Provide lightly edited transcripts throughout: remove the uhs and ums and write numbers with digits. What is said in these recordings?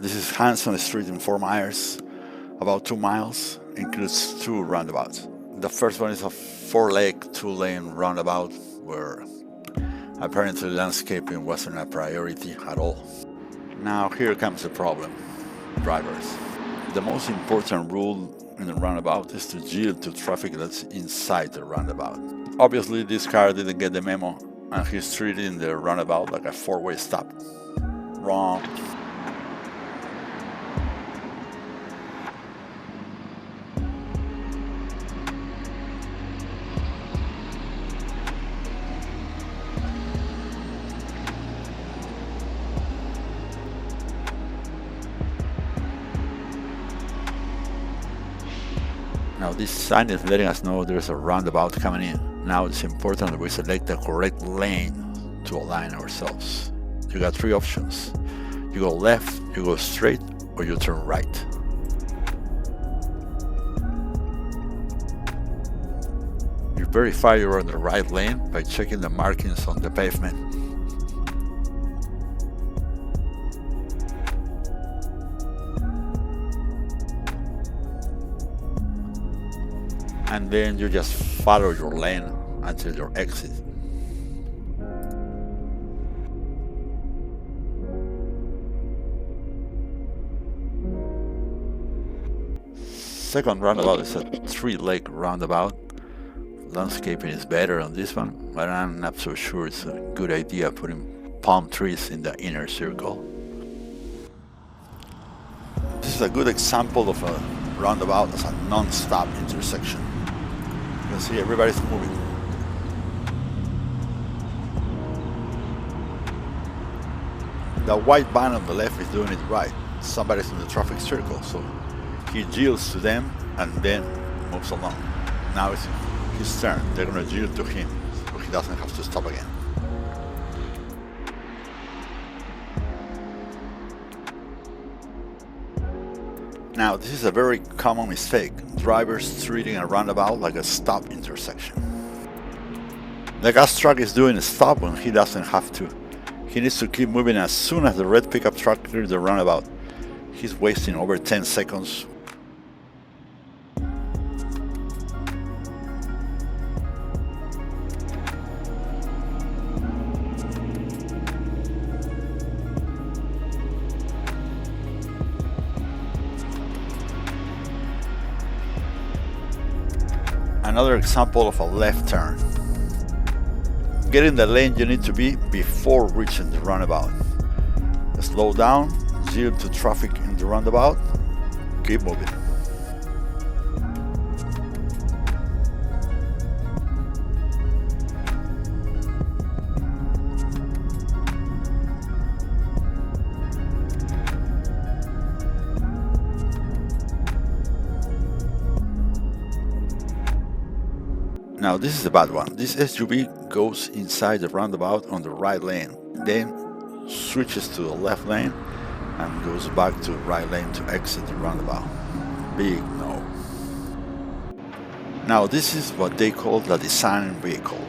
This is Hanson Street in Fort Myers, about 2 miles, includes 2 roundabouts. The first one is a 4-leg, 2-lane roundabout where apparently landscaping wasn't a priority at all. Now here comes the problem, drivers. The most important rule in the roundabout is to yield to traffic that's inside the roundabout. Obviously this car didn't get the memo and he's treating the roundabout like a 4-way stop. Wrong. Now this sign is letting us know there's a roundabout coming in. Now it's important that we select the correct lane to align ourselves. You got 3 options. You go left, you go straight, or you turn right. You verify you're on the right lane by checking the markings on the pavement. And then you just follow your lane until your exit. Second roundabout is a 3-leg roundabout. Landscaping is better on this one, but I'm not so sure it's a good idea putting palm trees in the inner circle. This is a good example of a roundabout as a non-stop intersection. You can see everybody's moving. The white van on the left is doing it right. Somebody's in the traffic circle, so he yields to them and then moves along. Now it's his turn. They're going to yield to him, so he doesn't have to stop again. Now, this is a very common mistake. Drivers treating a roundabout like a stop intersection. The gas truck is doing a stop when he doesn't have to. He needs to keep moving as soon as the red pickup truck clears the roundabout. He's wasting over 10 seconds. Another example of a left turn. Get in the lane you need to be before reaching the roundabout. Slow down, yield to traffic in the roundabout, keep moving. Now this is a bad one. This SUV goes inside the roundabout on the right lane, then switches to the left lane and goes back to the right lane to exit the roundabout. Big no. Now this is what they call the design vehicle.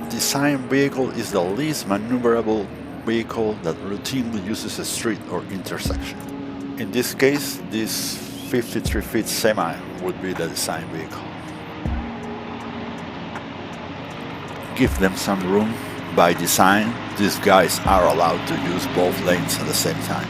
Design vehicle is the least maneuverable vehicle that routinely uses a street or intersection. In this case, this 53-feet semi would be the design vehicle. Give them some room. By design, these guys are allowed to use both lanes at the same time.